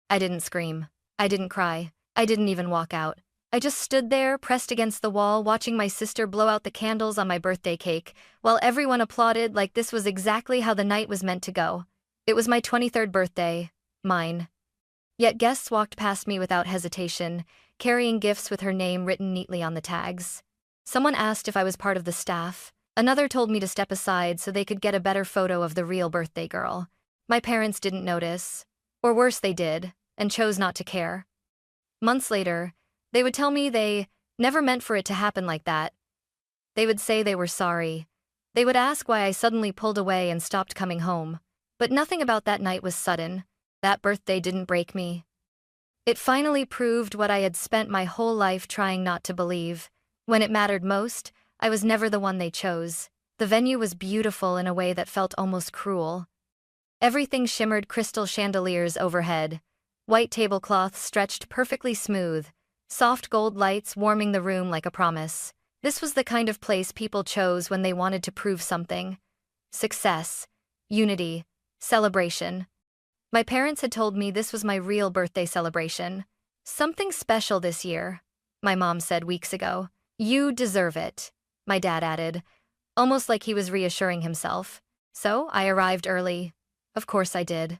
I didn't scream. I didn't cry. I didn't even walk out. I just stood there, pressed against the wall, watching my sister blow out the candles on my birthday cake, while everyone applauded like this was exactly how the night was meant to go. It was my 23rd birthday. Mine. Yet guests walked past me without hesitation, carrying gifts with her name written neatly on the tags. Someone asked if I was part of the staff. Another told me to step aside so they could get a better photo of the real birthday girl. My parents didn't notice. Or worse, they did, and chose not to care. Months later, they would tell me they never meant for it to happen like that. They would say they were sorry. They would ask why I suddenly pulled away and stopped coming home. But nothing about that night was sudden. That birthday didn't break me. It finally proved what I had spent my whole life trying not to believe. When it mattered most, I was never the one they chose. The venue was beautiful in a way that felt almost cruel. Everything shimmered crystal chandeliers overhead. White tablecloths stretched perfectly smooth. Soft gold lights warming the room like a promise. This was the kind of place people chose when they wanted to prove something. Success. Unity. Celebration. My parents had told me this was my real birthday celebration. Something special this year, my mom said weeks ago. You deserve it, my dad added, almost like he was reassuring himself. So I arrived early. Of course I did.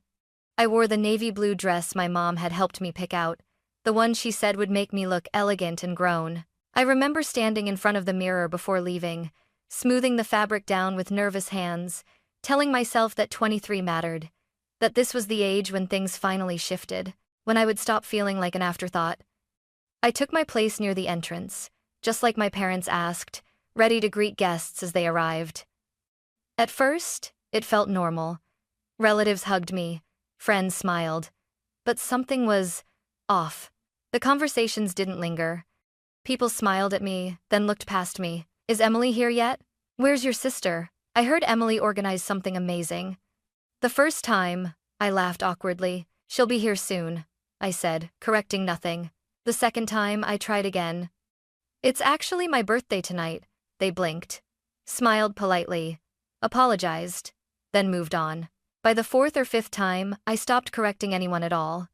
I wore the navy blue dress my mom had helped me pick out, the one she said would make me look elegant and grown. I remember standing in front of the mirror before leaving, smoothing the fabric down with nervous hands, telling myself that 23 mattered, that this was the age when things finally shifted, when I would stop feeling like an afterthought. I took my place near the entrance, just like my parents asked, ready to greet guests as they arrived. At first, it felt normal. Relatives hugged me, friends smiled. But something was off. The conversations didn't linger. People smiled at me, then looked past me. Is Emily here yet? Where's your sister? I heard Emily organized something amazing. The first time, I laughed awkwardly. She'll be here soon, I said, correcting nothing. The second time, I tried again. It's actually my birthday tonight. They blinked, smiled politely, apologized, then moved on. By the fourth or fifth time, I stopped correcting anyone at all.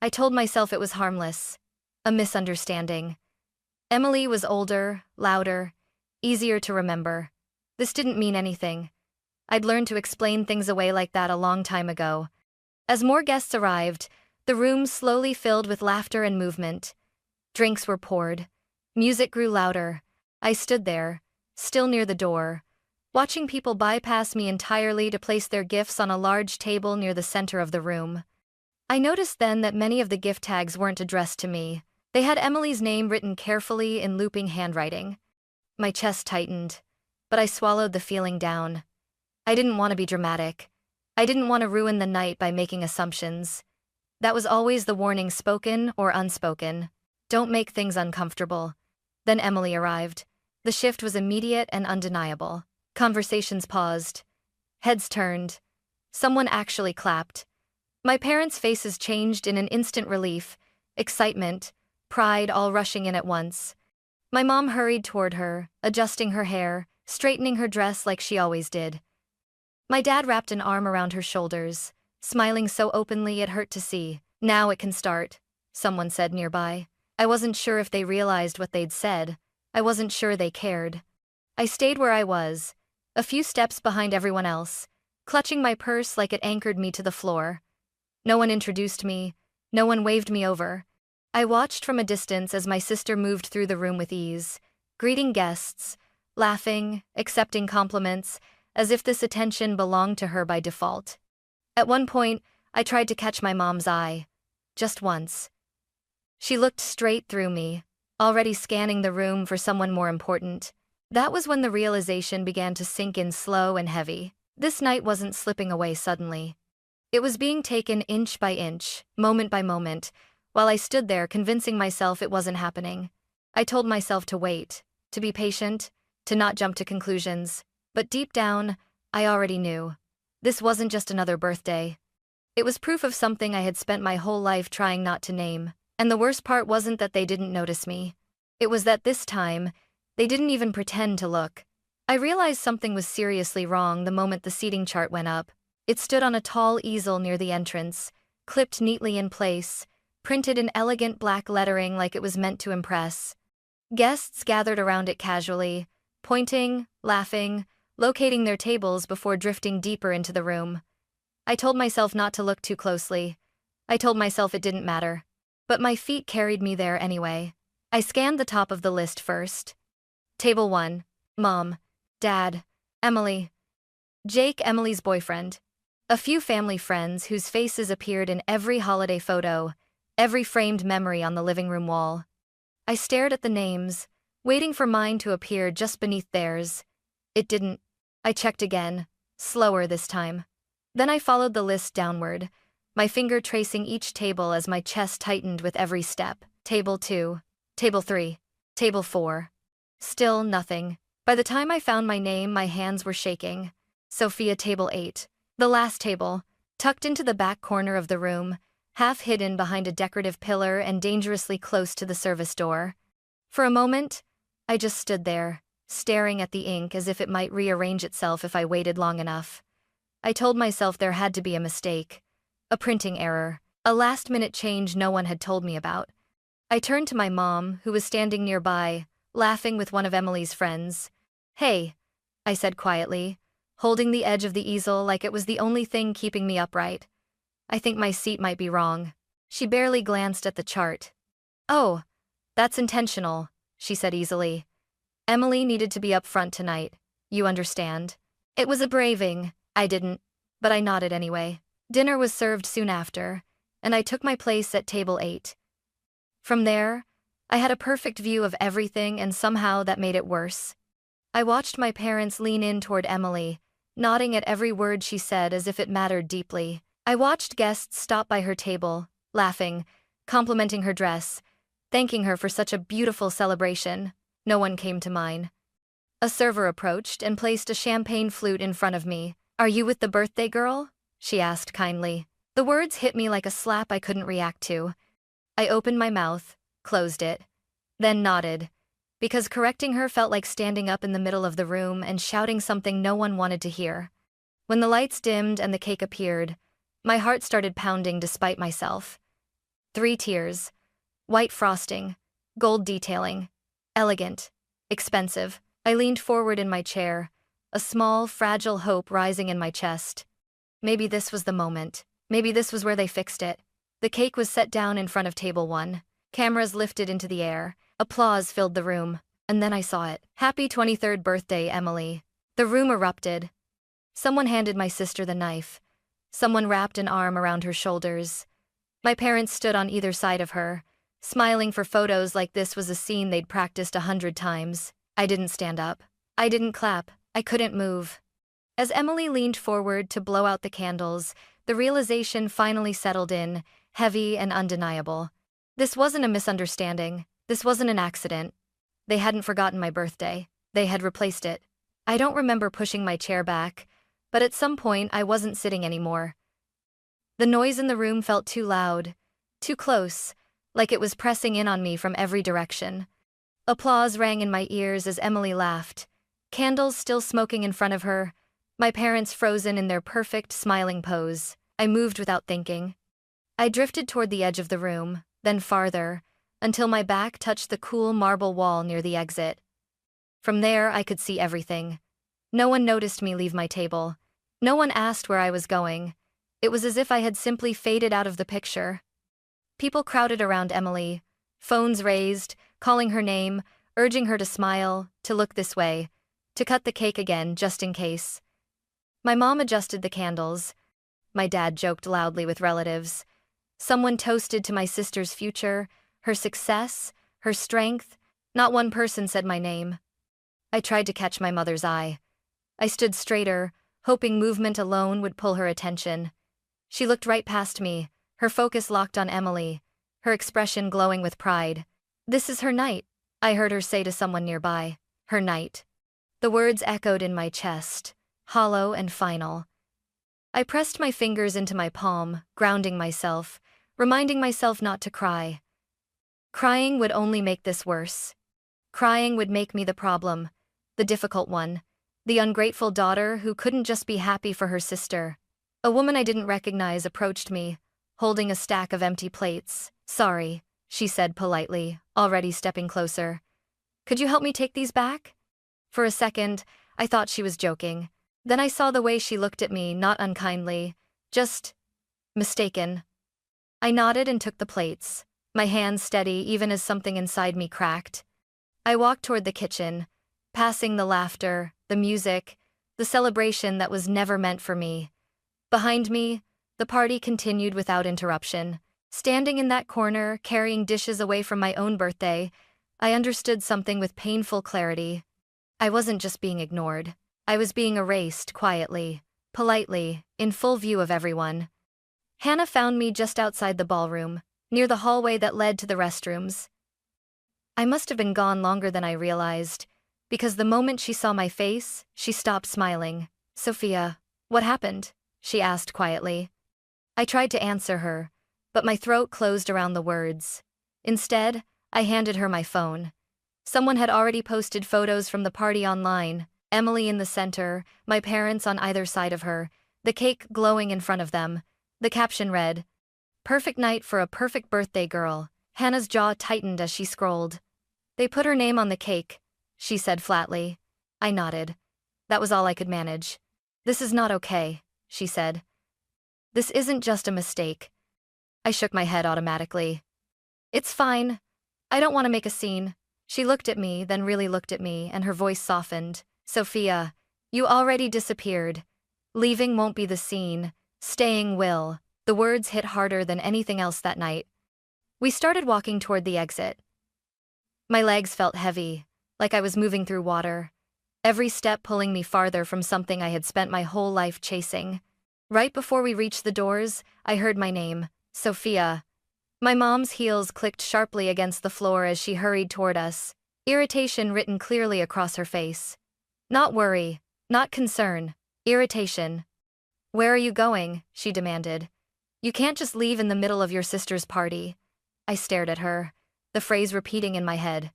I told myself it was harmless, a misunderstanding. Emily was older, louder, easier to remember. This didn't mean anything. I'd learned to explain things away like that a long time ago. As more guests arrived, the room slowly filled with laughter and movement. Drinks were poured. Music grew louder. I stood there, still near the door, watching people bypass me entirely to place their gifts on a large table near the center of the room. I noticed then that many of the gift tags weren't addressed to me. They had Emily's name written carefully in looping handwriting. My chest tightened, but I swallowed the feeling down. I didn't want to be dramatic. I didn't want to ruin the night by making assumptions. That was always the warning, spoken or unspoken. Don't make things uncomfortable. Then Emily arrived. The shift was immediate and undeniable. Conversations paused. Heads turned. Someone actually clapped. My parents' faces changed in an instant: relief, excitement, pride all rushing in at once. My mom hurried toward her, adjusting her hair, straightening her dress like she always did. My dad wrapped an arm around her shoulders, smiling so openly it hurt to see. Now it can start, someone said nearby. I wasn't sure if they realized what they'd said. I wasn't sure they cared. I stayed where I was, a few steps behind everyone else, clutching my purse like it anchored me to the floor. No one introduced me. No one waved me over. I watched from a distance as my sister moved through the room with ease, greeting guests, laughing, accepting compliments, as if this attention belonged to her by default. At one point, I tried to catch my mom's eye. Just once. She looked straight through me, already scanning the room for someone more important. That was when the realization began to sink in slow and heavy. This night wasn't slipping away suddenly. It was being taken inch by inch, moment by moment, while I stood there convincing myself it wasn't happening. I told myself to wait, to be patient, to not jump to conclusions. But deep down, I already knew. This wasn't just another birthday. It was proof of something I had spent my whole life trying not to name. And the worst part wasn't that they didn't notice me. It was that this time, they didn't even pretend to look. I realized something was seriously wrong the moment the seating chart went up. It stood on a tall easel near the entrance, clipped neatly in place, printed in elegant black lettering like it was meant to impress. Guests gathered around it casually, pointing, laughing, locating their tables before drifting deeper into the room. I told myself not to look too closely. I told myself it didn't matter. But my feet carried me there anyway. I scanned the top of the list first. Table 1. Mom. Dad. Emily. Jake, Emily's boyfriend. A few family friends whose faces appeared in every holiday photo, every framed memory on the living room wall. I stared at the names, waiting for mine to appear just beneath theirs. It didn't. I checked again, slower this time. Then I followed the list downward, my finger tracing each table as my chest tightened with every step. Table 2. Table 3. Table 4. Still nothing. By the time I found my name, my hands were shaking. Sophia, table 8. The last table, tucked into the back corner of the room, half hidden behind a decorative pillar and dangerously close to the service door. For a moment, I just stood there, staring at the ink as if it might rearrange itself if I waited long enough. I told myself there had to be a mistake, a printing error, a last-minute change no one had told me about. I turned to my mom, who was standing nearby, laughing with one of Emily's friends. "Hey," I said quietly, holding the edge of the easel like it was the only thing keeping me upright. "I think my seat might be wrong." She barely glanced at the chart. "Oh, that's intentional," she said easily. "Emily needed to be up front tonight, you understand." It was a braving, I didn't, but I nodded anyway. Dinner was served soon after, and I took my place at table 8. From there, I had a perfect view of everything, and somehow that made it worse. I watched my parents lean in toward Emily, nodding at every word she said as if it mattered deeply. I watched guests stop by her table, laughing, complimenting her dress, thanking her for such a beautiful celebration. No one came to mine. A server approached and placed a champagne flute in front of me. "Are you with the birthday girl?" she asked kindly. The words hit me like a slap I couldn't react to. I opened my mouth, closed it, then nodded, because correcting her felt like standing up in the middle of the room and shouting something no one wanted to hear. When the lights dimmed and the cake appeared, my heart started pounding despite myself. 3 tiers. White frosting, gold detailing, elegant, expensive. I leaned forward in my chair, a small, fragile hope rising in my chest. Maybe this was the moment. Maybe this was where they fixed it. The cake was set down in front of table 1. Cameras lifted into the air. Applause filled the room. And then I saw it. "Happy 23rd birthday, Emily." The room erupted. Someone handed my sister the knife. Someone wrapped an arm around her shoulders. My parents stood on either side of her, smiling for photos like this was a scene they'd practiced 100 times. I didn't stand up. I didn't clap. I couldn't move. As Emily leaned forward to blow out the candles, the realization finally settled in, heavy and undeniable. This wasn't a misunderstanding. This wasn't an accident. They hadn't forgotten my birthday. They had replaced it. I don't remember pushing my chair back, but at some point I wasn't sitting anymore. The noise in the room felt too loud, too close, like it was pressing in on me from every direction. Applause rang in my ears as Emily laughed, candles still smoking in front of her, my parents frozen in their perfect smiling pose. I moved without thinking. I drifted toward the edge of the room, then farther, until my back touched the cool marble wall near the exit. From there, I could see everything. No one noticed me leave my table. No one asked where I was going. It was as if I had simply faded out of the picture. People crowded around Emily, phones raised, calling her name, urging her to smile, to look this way, to cut the cake again just in case. My mom adjusted the candles. My dad joked loudly with relatives. Someone toasted to my sister's future, her success, her strength. Not one person said my name. I tried to catch my mother's eye. I stood straighter, hoping movement alone would pull her attention. She looked right past me, her focus locked on Emily, her expression glowing with pride. "This is her night," I heard her say to someone nearby. Her night. The words echoed in my chest, hollow and final. I pressed my fingers into my palm, grounding myself, reminding myself not to cry. Crying would only make this worse. Crying would make me the problem, the difficult one, the ungrateful daughter who couldn't just be happy for her sister. A woman I didn't recognize approached me, holding a stack of empty plates. "Sorry," she said politely, already stepping closer. "Could you help me take these back?" For a second, I thought she was joking. Then I saw the way she looked at me, not unkindly, just mistaken. I nodded and took the plates, my hands steady even as something inside me cracked. I walked toward the kitchen, passing the laughter, the music, the celebration that was never meant for me. Behind me, the party continued without interruption. Standing in that corner, carrying dishes away from my own birthday, I understood something with painful clarity. I wasn't just being ignored. I was being erased quietly, politely, in full view of everyone. Hannah found me just outside the ballroom, near the hallway that led to the restrooms. I must have been gone longer than I realized, because the moment she saw my face, she stopped smiling. "Sophia, what happened?" she asked quietly. I tried to answer her, but my throat closed around the words. Instead, I handed her my phone. Someone had already posted photos from the party online, Emily in the center, my parents on either side of her, the cake glowing in front of them. The caption read, "Perfect night for a perfect birthday girl." Hannah's jaw tightened as she scrolled. "They put her name on the cake," she said flatly. I nodded. That was all I could manage. "This is not okay," she said. "This isn't just a mistake." I shook my head automatically. "It's fine. I don't want to make a scene." She looked at me, then really looked at me, and her voice softened. "Sophia, you already disappeared. Leaving won't be the scene. Staying will." The words hit harder than anything else that night. We started walking toward the exit. My legs felt heavy, like I was moving through water, every step pulling me farther from something I had spent my whole life chasing. Right before we reached the doors, I heard my name, Sophia. My mom's heels clicked sharply against the floor as she hurried toward us, irritation written clearly across her face. Not worry, not concern, irritation. "Where are you going?" she demanded. "You can't just leave in the middle of your sister's party." I stared at her, the phrase repeating in my head.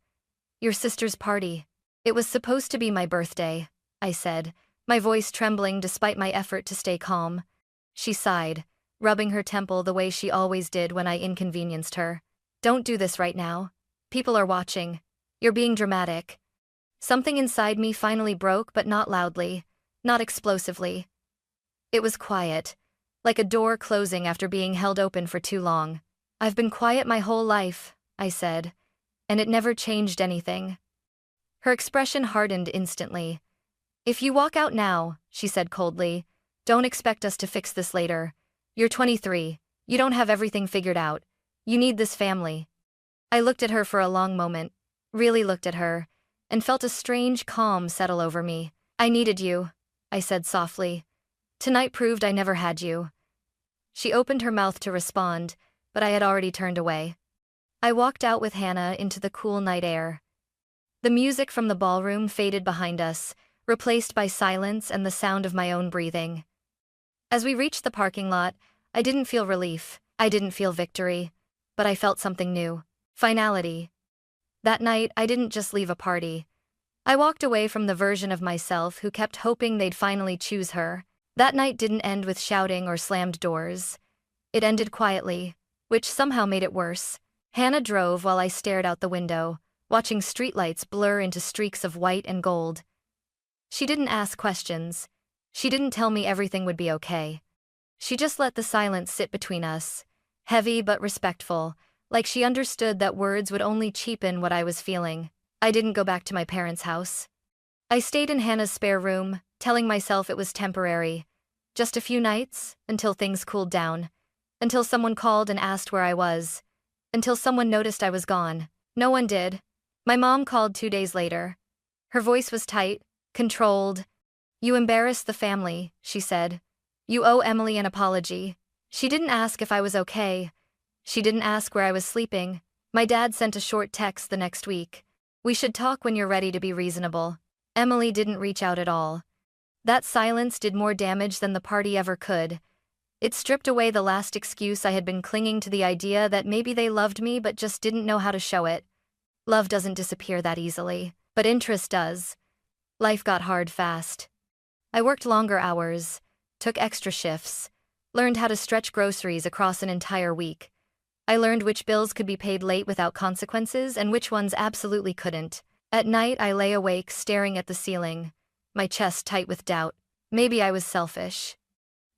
"Your sister's party." "It was supposed to be my birthday," I said, my voice trembling despite my effort to stay calm. She sighed, rubbing her temple the way she always did when I inconvenienced her. "Don't do this right now. People are watching. You're being dramatic." Something inside me finally broke, but not loudly, not explosively. It was quiet, like a door closing after being held open for too long. "I've been quiet my whole life," I said, "and it never changed anything." Her expression hardened instantly. "If you walk out now," she said coldly, "don't expect us to fix this later. You're 23, you don't have everything figured out. You need this family." I looked at her for a long moment, really looked at her, and felt a strange calm settle over me. "I needed you," I said softly. "Tonight proved I never had you." She opened her mouth to respond, but I had already turned away. I walked out with Hannah into the cool night air. The music from the ballroom faded behind us, replaced by silence and the sound of my own breathing. As we reached the parking lot, I didn't feel relief, I didn't feel victory, but I felt something new. Finality. That night, I didn't just leave a party. I walked away from the version of myself who kept hoping they'd finally choose her. That night didn't end with shouting or slammed doors. It ended quietly, which somehow made it worse. Hannah drove while I stared out the window, watching streetlights blur into streaks of white and gold. She didn't ask questions. She didn't tell me everything would be okay. She just let the silence sit between us, heavy but respectful, like she understood that words would only cheapen what I was feeling. I didn't go back to my parents' house. I stayed in Hannah's spare room, telling myself it was temporary. Just a few nights, until things cooled down. Until someone called and asked where I was. Until someone noticed I was gone. No one did. My mom called 2 days later. Her voice was tight, controlled. "You embarrassed the family," she said. "You owe Emily an apology." She didn't ask if I was okay. She didn't ask where I was sleeping. My dad sent a short text the next week. "We should talk when you're ready to be reasonable." Emily didn't reach out at all. That silence did more damage than the party ever could. It stripped away the last excuse I had been clinging to, the idea that maybe they loved me but just didn't know how to show it. Love doesn't disappear that easily, but interest does. Life got hard fast. I worked longer hours, took extra shifts, Learned how to stretch groceries across an entire week. I learned which bills could be paid late without consequences and which ones absolutely couldn't. At night, I lay awake staring at the ceiling, my chest tight with doubt. Maybe I was selfish.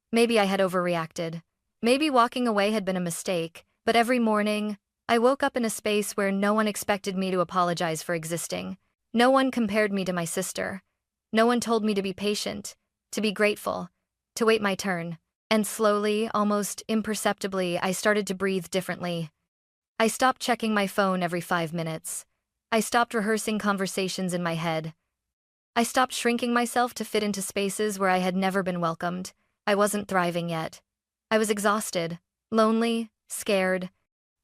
Maybe I had overreacted. Maybe walking away had been a mistake, but every morning, I woke up in a space where no one expected me to apologize for existing. No one compared me to my sister. No one told me to be patient, to be grateful, to wait my turn. And slowly, almost imperceptibly, I started to breathe differently. I stopped checking my phone every 5 minutes. I stopped rehearsing conversations in my head. I stopped shrinking myself to fit into spaces where I had never been welcomed. I wasn't thriving yet. I was exhausted, lonely, scared.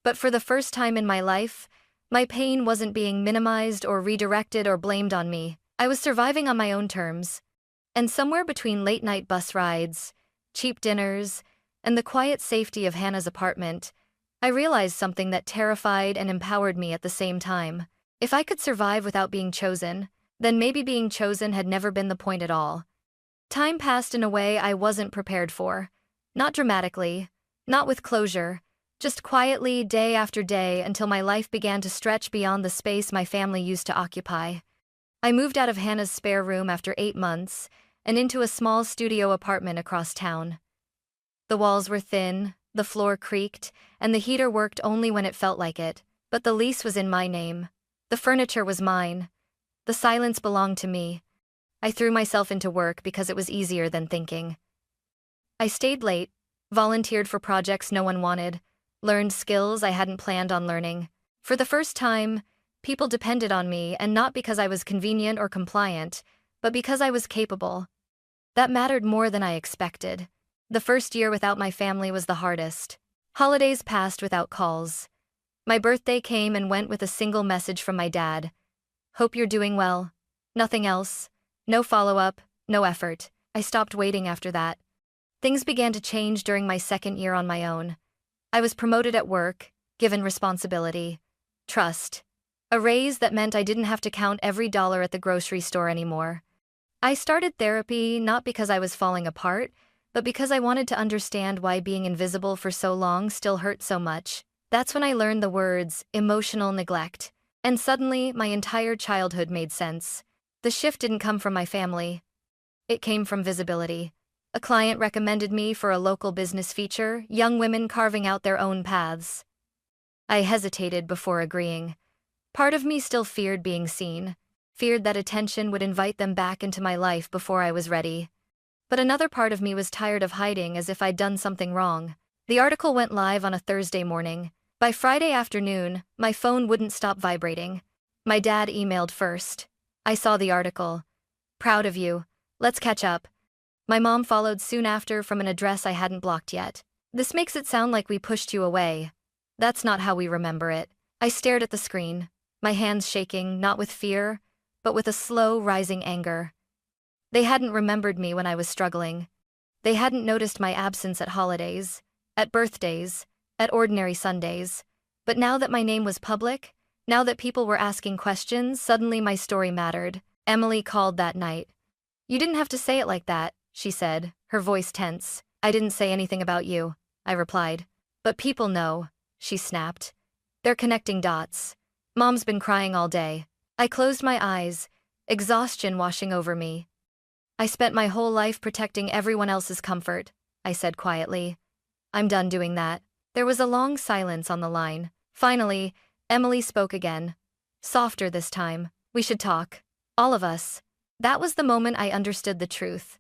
But for the first time in my life, my pain wasn't being minimized or redirected or blamed on me. I was surviving on my own terms. And somewhere between late-night bus rides, cheap dinners, and the quiet safety of Hannah's apartment, I realized something that terrified and empowered me at the same time. If I could survive without being chosen, then maybe being chosen had never been the point at all. Time passed in a way I wasn't prepared for. Not dramatically, not with closure, just quietly day after day until my life began to stretch beyond the space my family used to occupy. I moved out of Hannah's spare room after 8 months and into a small studio apartment across town. The walls were thin, the floor creaked, and the heater worked only when it felt like it, but the lease was in my name. The furniture was mine. The silence belonged to me. I threw myself into work because it was easier than thinking. I stayed late, volunteered for projects no one wanted, learned skills I hadn't planned on learning. For the first time, people depended on me, and not because I was convenient or compliant, but because I was capable. That mattered more than I expected. The first year without my family was the hardest. Holidays passed without calls. My birthday came and went with a single message from my dad. "Hope you're doing well." Nothing else. No follow-up, no effort. I stopped waiting after that. Things began to change during my second year on my own. I was promoted at work, given responsibility, trust. A raise that meant I didn't have to count every dollar at the grocery store anymore. I started therapy not because I was falling apart, but because I wanted to understand why being invisible for so long still hurt so much. That's when I learned the words emotional neglect. And suddenly, my entire childhood made sense. The shift didn't come from my family. It came from visibility. A client recommended me for a local business feature, young women carving out their own paths. I hesitated before agreeing. Part of me still feared being seen, feared that attention would invite them back into my life before I was ready. But another part of me was tired of hiding as if I'd done something wrong. The article went live on a Thursday morning. By Friday afternoon, my phone wouldn't stop vibrating. My dad emailed first. I saw the article. "Proud of you. Let's catch up." My mom followed soon after from an address I hadn't blocked yet. "This makes it sound like we pushed you away. That's not how we remember it." I stared at the screen, my hands shaking, not with fear, but with a slow, rising anger. They hadn't remembered me when I was struggling. They hadn't noticed my absence at holidays, at birthdays, at ordinary Sundays. But now that my name was public, now that people were asking questions, suddenly my story mattered. Emily called that night. "You didn't have to say it like that," she said, her voice tense. "I didn't say anything about you," I replied. "But people know," she snapped. "They're connecting dots. Mom's been crying all day." I closed my eyes, exhaustion washing over me. "I spent my whole life protecting everyone else's comfort," I said quietly. "I'm done doing that." There was a long silence on the line. Finally, Emily spoke again. Softer this time. "We should talk. All of us." That was the moment I understood the truth.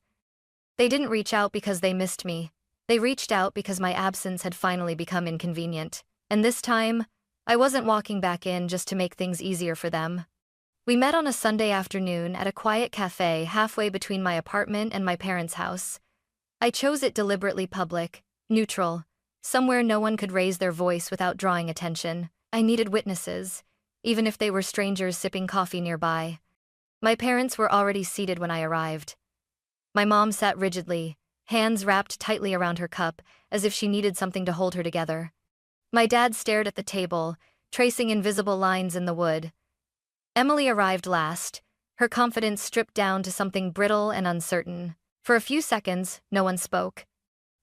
They didn't reach out because they missed me. They reached out because my absence had finally become inconvenient. And this time, I wasn't walking back in just to make things easier for them. We met on a Sunday afternoon at a quiet cafe halfway between my apartment and my parents' house. I chose it deliberately public, neutral, somewhere no one could raise their voice without drawing attention. I needed witnesses, even if they were strangers sipping coffee nearby. My parents were already seated when I arrived. My mom sat rigidly, hands wrapped tightly around her cup, as if she needed something to hold her together. My dad stared at the table, tracing invisible lines in the wood. Emily arrived last, her confidence stripped down to something brittle and uncertain. For a few seconds, no one spoke.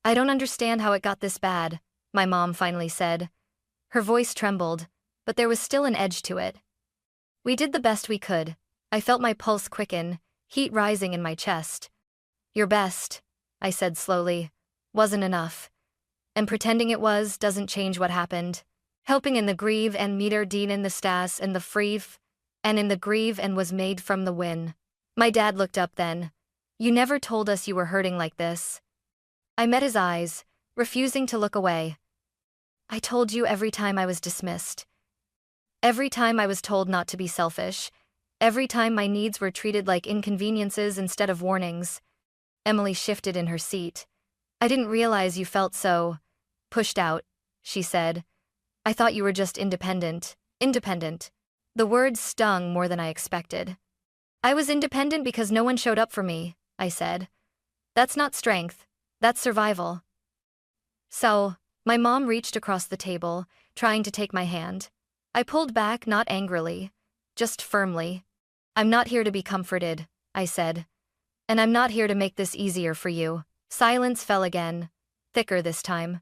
I don't understand how it got this bad, my mom finally said. Her voice trembled, but there was still an edge to it. We did the best we could. I felt my pulse quicken, heat rising in my chest. Your best, I said slowly, wasn't enough. And pretending it was doesn't change what happened. Helping in the grieve and meter dienen the stas and the frief, and in the grieve and was made from the win. My dad looked up then. You never told us you were hurting like this. I met his eyes, refusing to look away. I told you every time I was dismissed. Every time I was told not to be selfish. Every time my needs were treated like inconveniences instead of warnings. Emily shifted in her seat. I didn't realize you felt so pushed out, she said. I thought you were just independent. Independent. The words stung more than I expected. I was independent because no one showed up for me, I said. That's not strength. That's survival. So, my mom reached across the table, trying to take my hand. I pulled back, not angrily, just firmly. I'm not here to be comforted, I said. And I'm not here to make this easier for you. Silence fell again, thicker this time.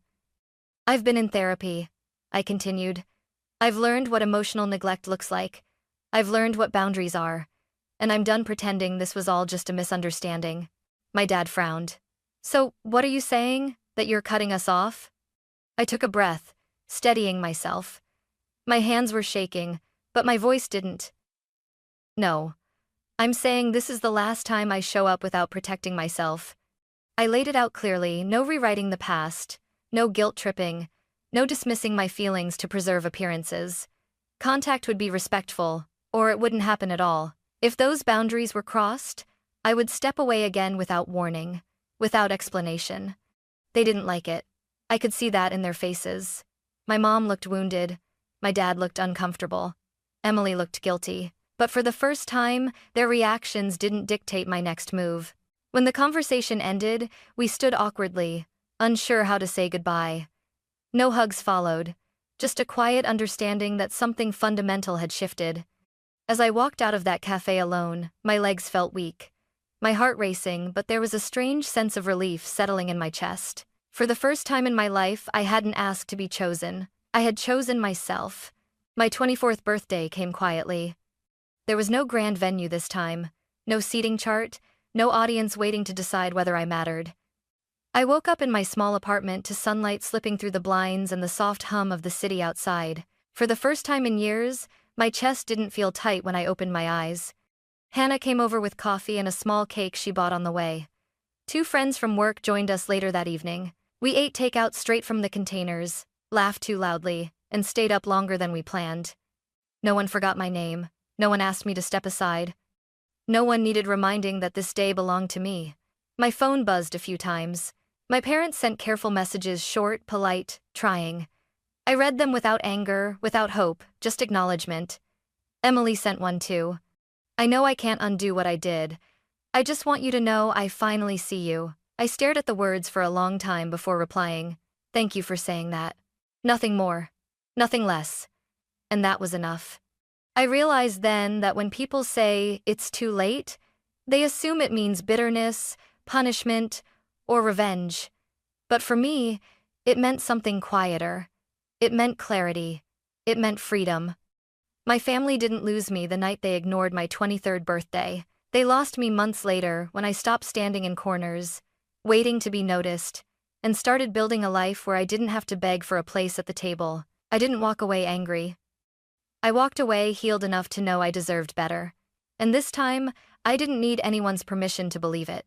I've been in therapy, I continued. I've learned what emotional neglect looks like. I've learned what boundaries are. And I'm done pretending this was all just a misunderstanding. My dad frowned. So, what are you saying? That you're cutting us off? I took a breath, steadying myself. My hands were shaking, but my voice didn't. No. I'm saying this is the last time I show up without protecting myself. I laid it out clearly, no rewriting the past, no guilt-tripping, no dismissing my feelings to preserve appearances. Contact would be respectful, or it wouldn't happen at all. If those boundaries were crossed, I would step away again without warning, without explanation. They didn't like it. I could see that in their faces. My mom looked wounded. My dad looked uncomfortable. Emily looked guilty. But for the first time, their reactions didn't dictate my next move. When the conversation ended, we stood awkwardly, unsure how to say goodbye. No hugs followed, just a quiet understanding that something fundamental had shifted. As I walked out of that cafe alone, my legs felt weak. My heart racing, but there was a strange sense of relief settling in my chest. For the first time in my life, I hadn't asked to be chosen. I had chosen myself. My 24th birthday came quietly. There was no grand venue this time, no seating chart, no audience waiting to decide whether I mattered. I woke up in my small apartment to sunlight slipping through the blinds and the soft hum of the city outside. For the first time in years, my chest didn't feel tight when I opened my eyes. Hannah came over with coffee and a small cake she bought on the way. 2 friends from work joined us later that evening. We ate takeout straight from the containers, laughed too loudly, and stayed up longer than we planned. No one forgot my name. No one asked me to step aside. No one needed reminding that this day belonged to me. My phone buzzed a few times. My parents sent careful messages, short, polite, trying. I read them without anger, without hope, just acknowledgement. Emily sent one too. I know I can't undo what I did. I just want you to know I finally see you. I stared at the words for a long time before replying. Thank you for saying that. Nothing more. Nothing less. And that was enough. I realized then that when people say it's too late, they assume it means bitterness, punishment, or revenge. But for me, it meant something quieter. It meant clarity. It meant freedom. My family didn't lose me the night they ignored my 23rd birthday. They lost me months later when I stopped standing in corners, waiting to be noticed, and started building a life where I didn't have to beg for a place at the table. I didn't walk away angry. I walked away healed enough to know I deserved better. And this time, I didn't need anyone's permission to believe it.